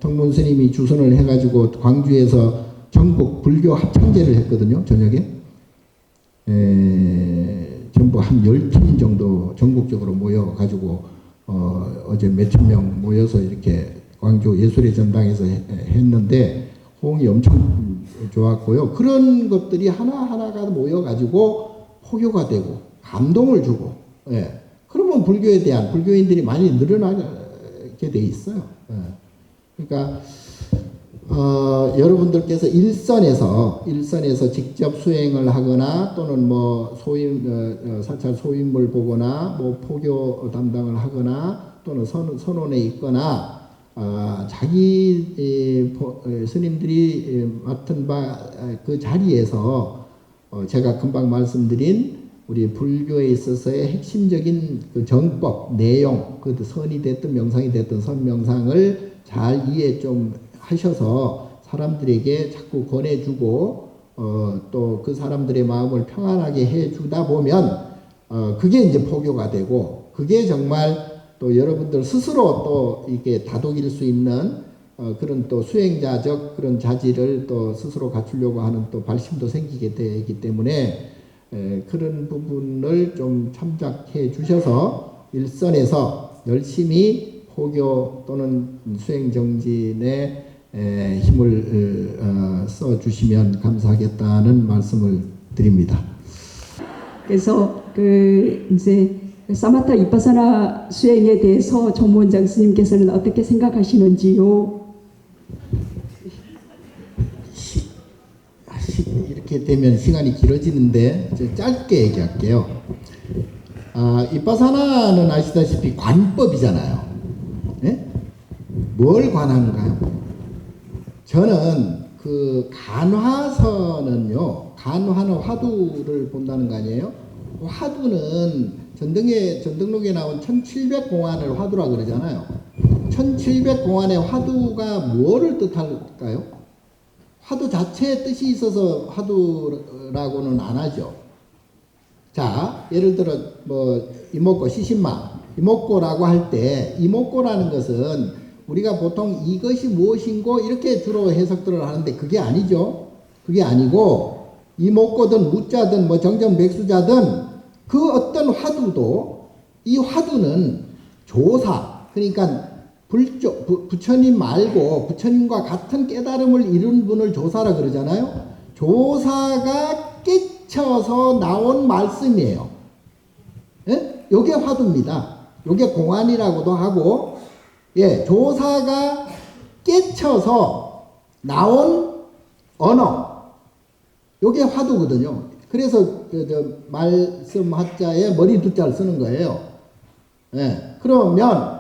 덕문 스님이 주선을 해가지고 광주에서 전국 불교 합창제를 했거든요. 저녁에 전부 한 10팀 정도 전국적으로 모여가지고 어제 몇천 명 모여서 이렇게 광주 예술의 전당에서 했는데 호응이 엄청 좋았고요. 그런 것들이 하나하나가 모여가지고 포교가 되고 감동을 주고 그러면 불교에 대한 불교인들이 많이 늘어나게 돼 있어요. 그러니까 여러분들께서 일선에서 직접 수행을 하거나 또는 뭐 사찰 소인물 보거나 뭐 포교 담당을 하거나 또는 선원에 있거나 자기 스님들이 맡은 바 그 자리에서 제가 금방 말씀드린 우리 불교에 있어서의 핵심적인 그 정법, 내용, 그 선이 됐든 명상이 됐든 선명상을 잘 이해 좀 하셔서 사람들에게 자꾸 권해주고 또 그 사람들의 마음을 평안하게 해주다 보면 그게 이제 포교가 되고 그게 정말 또 여러분들 스스로 또 이게 다독일 수 있는 그런 또 수행자적 그런 자질을 또 스스로 갖추려고 하는 또 발심도 생기게 되기 때문에 그런 부분을 좀 참작해 주셔서 일선에서 열심히 포교 또는 수행정진에 힘을 써 주시면 감사하겠다는 말씀을 드립니다. 그래서 이제 사마타 이파사나 수행에 대해서 정무원장 스님께서는 어떻게 생각하시는지요? 이렇게 되면 시간이 길어지는데 짧게 얘기할게요. 이파사나는 아시다시피 관법이잖아요. 네? 뭘 관한가요? 저는 그 간화선은요, 간화는 화두를 본다는 거 아니에요? 화두는 전등록에 나온 1700공안을 화두라 그러잖아요. 1700공안의 화두가 뭐를 뜻할까요? 화두 자체의 뜻이 있어서 화두라고는 안 하죠. 자, 예를 들어 뭐 이목고 시신마, 이목고라고 할 때 이목고라는 것은 우리가 보통 이것이 무엇인고 이렇게 주로 해석들을 하는데 그게 아니죠. 그게 아니고 이목고든 무자든 뭐 정전백수자든 그 어떤 화두도 이 화두는 조사, 그러니까 부처님 말고 부처님과 같은 깨달음을 이룬 분을 조사라 그러잖아요. 조사가 깨쳐서 나온 말씀이에요. 예? 요게 화두입니다. 요게 공안이라고도 하고, 예, 조사가 깨쳐서 나온 언어, 요게 화두거든요. 그래서 말씀 하자에 머리 두자를 쓰는 거예요. 예, 그러면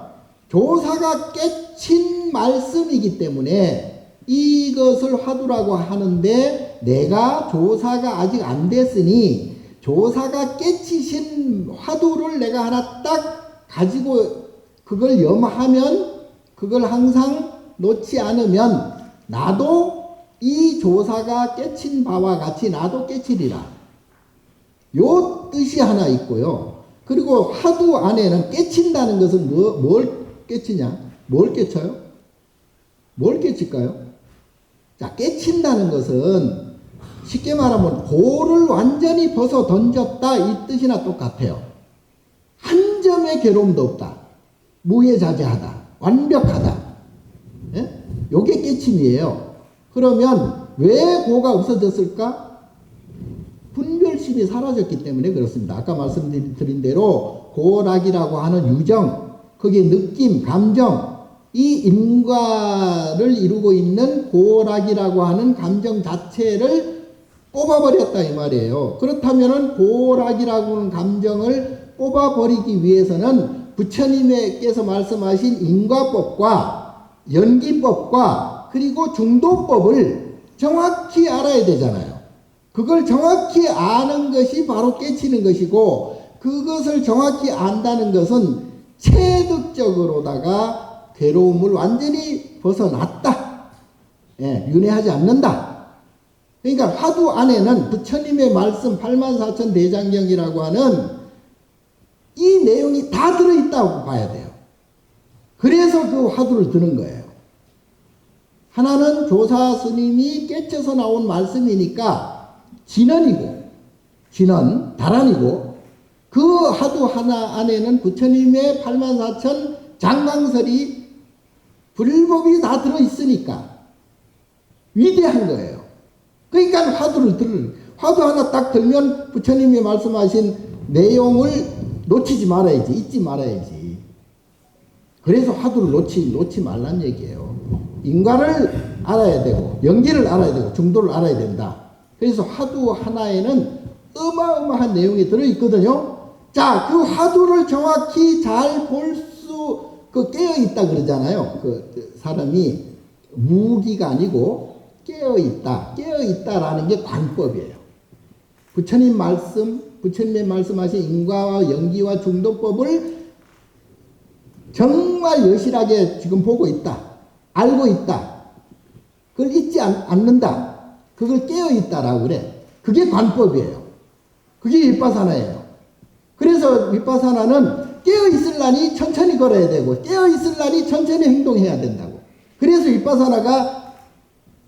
조사가 깨친 말씀이기 때문에 이것을 화두라고 하는데, 내가 조사가 아직 안 됐으니 조사가 깨치신 화두를 내가 하나 딱 가지고 그걸 염하면, 그걸 항상 놓지 않으면 나도 이 조사가 깨친 바와 같이 나도 깨치리라. 요 뜻이 하나 있고요. 그리고 화두 안에는 깨친다는 것은 뭘 깨치냐? 뭘 깨쳐요? 뭘 깨칠까요? 자, 깨친다는 것은 쉽게 말하면 고를 완전히 벗어 던졌다 이 뜻이나 똑같아요. 한 점의 괴로움도 없다. 무해자재하다. 완벽하다. 예? 요게 깨침이에요. 그러면 왜 고가 없어졌을까? 분별심이 사라졌기 때문에 그렇습니다. 아까 말씀드린 대로 고락이라고 하는 유정, 거기에 느낌, 감정, 이 인과를 이루고 있는 고락이라고 하는 감정 자체를 뽑아버렸다 이 말이에요. 그렇다면 고락이라고 하는 감정을 뽑아버리기 위해서는 부처님께서 말씀하신 인과법과 연기법과 그리고 중도법을 정확히 알아야 되잖아요. 그걸 정확히 아는 것이 바로 깨치는 것이고, 그것을 정확히 안다는 것은 체득적으로다가 괴로움을 완전히 벗어났다. 예, 윤회하지 않는다. 그러니까 화두 안에는 부처님의 말씀 84,000 대장경이라고 하는 이 내용이 다 들어있다고 봐야 돼요. 그래서 그 화두를 드는 거예요. 하나는 조사 스님이 깨쳐서 나온 말씀이니까 진언이고, 진언, 달안이고, 그 화두 하나 안에는 부처님의 84,000 장강설이 불법이 다 들어있으니까 위대한 거예요. 그러니까 화두 하나 딱 들면 부처님이 말씀하신 내용을 놓치지 말아야지, 잊지 말아야지. 그래서 화두를 놓지 말란 얘기예요. 인과를 알아야 되고, 연기를 알아야 되고, 중도를 알아야 된다. 그래서 화두 하나에는 어마어마한 내용이 들어있거든요. 자, 그 화두를 정확히 잘 볼 깨어있다 그러잖아요. 사람이 무기가 아니고 깨어있다. 깨어있다라는 게 관법이에요. 부처님의 말씀하신 인과와 연기와 중도법을 정말 여실하게 지금 보고 있다. 알고 있다. 그걸 잊지 않는다. 그걸 깨어있다라고 그래. 그게 관법이에요. 그게 윗바사나예요. 그래서 윗바사나는 깨어 있을라니 천천히 걸어야 되고 깨어 있을라니 천천히 행동해야 된다고. 그래서 윗바사나가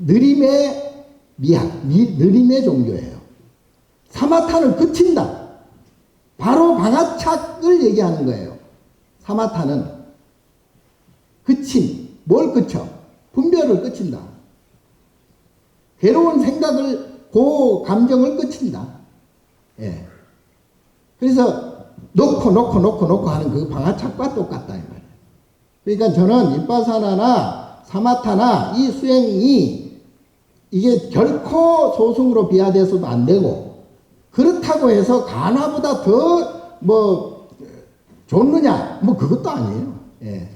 느림의 느림의 종교예요. 사마타는 그친다. 바로 방아착을 얘기하는 거예요. 사마타는 그침, 뭘 그쳐? 분별을 그친다. 괴로운 생각을, 그 감정을 그친다. 예. 그래서 놓고 하는 그 방아착과 똑같다 이 말이에요. 그러니까 저는 윗바사나나 사마타나 이 수행이 이게 결코 소승으로 비하돼서도 안 되고, 그렇다고 해서 가나보다 더 뭐 좋느냐 뭐 그것도 아니에요. 예.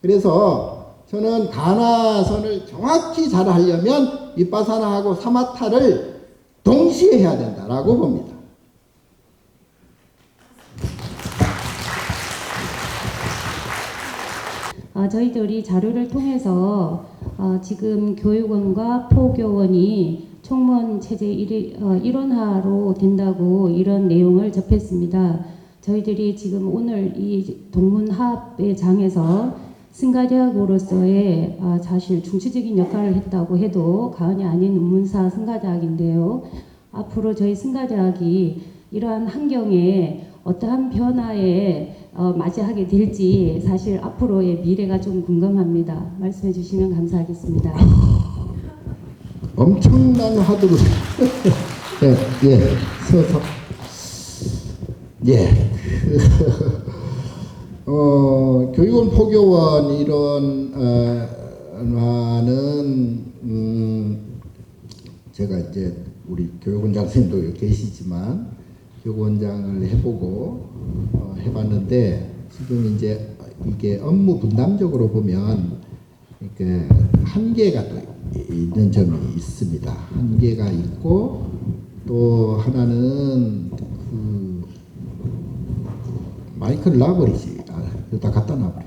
그래서 저는 가나선을 정확히 잘 하려면 윗바사나하고 사마타를 동시에 해야 된다라고 봅니다. 저희들이 자료를 통해서 지금 교육원과 포교원이 총무원 체제 일원화로 된다고 이런 내용을 접했습니다. 저희들이 지금 오늘 이 동문합의 장에서 승가대학으로서의 사실 중추적인 역할을 했다고 해도 과언이 아닌 운문사 승가대학인데요. 앞으로 저희 승가대학이 이러한 환경에 어떠한 변화에 맞이하게 될지 사실 앞으로의 미래가 좀 궁금합니다. 말씀해 주시면 감사하겠습니다. 엄청난 화두를 서서 교육원 포교원 이론화는 제가 이제 우리 교육원장 선생님도 계시지만 교육원장을 해보고 해봤는데 지금 이제 이게 업무 분담적으로 보면 이렇게 한계가 또 있는 점이 있습니다. 한계가 있고 또 하나는 그 마이크를 놔버리지. 여기다 갖다 놔버려.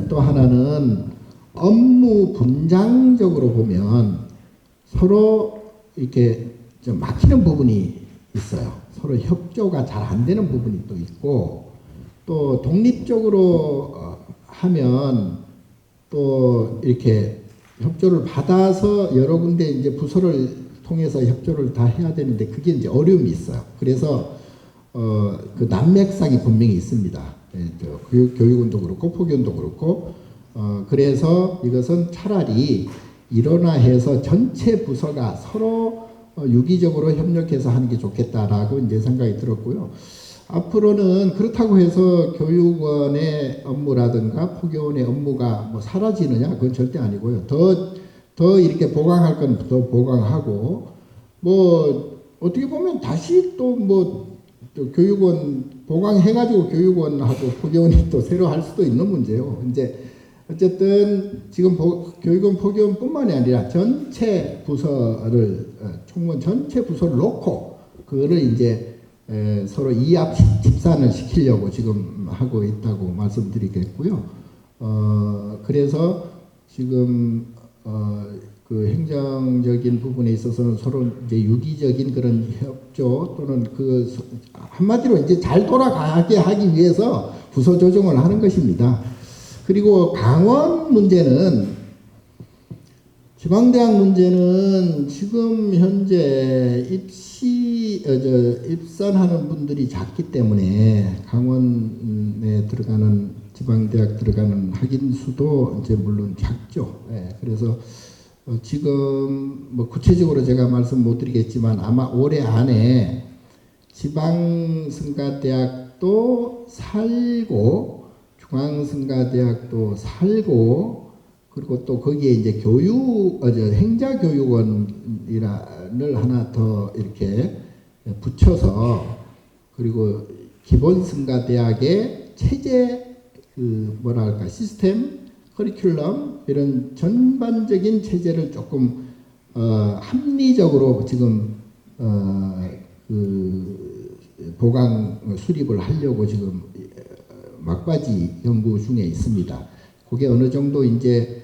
또 하나는 업무 분장적으로 보면 서로 이렇게 좀 막히는 부분이 있어요. 서로 협조가 잘 안 되는 부분이 또 있고, 또 독립적으로 하면 또 이렇게 협조를 받아서 여러 군데 이제 부서를 통해서 협조를 다 해야 되는데 그게 이제 어려움이 있어요. 그래서 그 난맥상이 분명히 있습니다. 교육원도 그렇고 포교원도 그렇고 그래서 이것은 차라리 일원화해서 전체 부서가 서로 유기적으로 협력해서 하는 게 좋겠다라고 이제 생각이 들었고요. 앞으로는 그렇다고 해서 교육원의 업무라든가 포교원의 업무가 뭐 사라지느냐 그건 절대 아니고요. 더 이렇게 보강할 건 더 보강하고 뭐 어떻게 보면 다시 또 뭐 교육원 보강해가지고 교육원하고 포교원이 또 새로 할 수도 있는 문제요. 이제 어쨌든 지금 교육원 포교원뿐만이 아니라 전체 부서를 총무원 전체 부서를 놓고 그거를 이제 서로 이합 집산을 시키려고 지금 하고 있다고 말씀드리겠고요. 그래서 지금 그 행정적인 부분에 있어서는 서로 이제 유기적인 그런 협조 또는 그 한마디로 이제 잘 돌아가게 하기 위해서 부서 조정을 하는 것입니다. 그리고 강원 문제는 지방대학 문제는 지금 현재 입선하는 분들이 작기 때문에 강원에 들어가는 지방대학 들어가는 학인 수도 이제 물론 작죠. 그래서 지금 뭐 구체적으로 제가 말씀 못 드리겠지만 아마 올해 안에 지방승가대학도 살고 중앙승가대학도 살고 그리고 또 거기에 이제 행자교육원이라를 하나 더 이렇게 붙여서 그리고 기본승가대학의 체제 뭐랄까 시스템 커리큘럼 이런 전반적인 체제를 조금 합리적으로 지금 그 보강 수립을 하려고 지금 막바지 연구 중에 있습니다. 그게 어느 정도 이제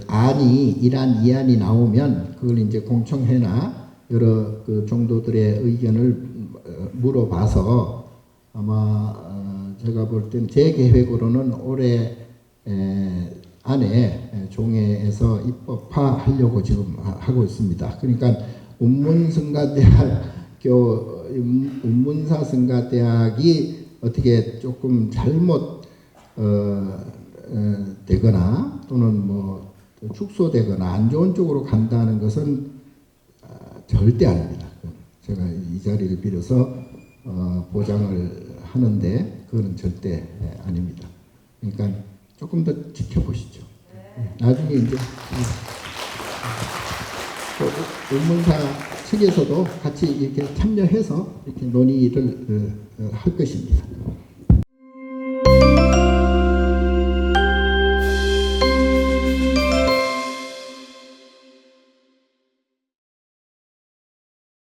안이 1안, 2안이 나오면 그걸 이제 공청회나 여러 그 정도들의 의견을 물어봐서 아마 제가 볼 땐 제 계획으로는 올해 안에 종회에서 입법화하려고 지금 하고 있습니다. 그러니까 운문사성가대학이 어떻게 조금 잘못 되거나 또는 뭐 축소되거나 안 좋은 쪽으로 간다는 것은 절대 아닙니다. 제가 이 자리를 빌어서 보장을 하는데 그거는 절대 아닙니다. 그러니까 조금 더 지켜보시죠. 나중에 이제 운문사 측에서도 같이 이렇게 참여해서 이렇게 논의를 할 것입니다.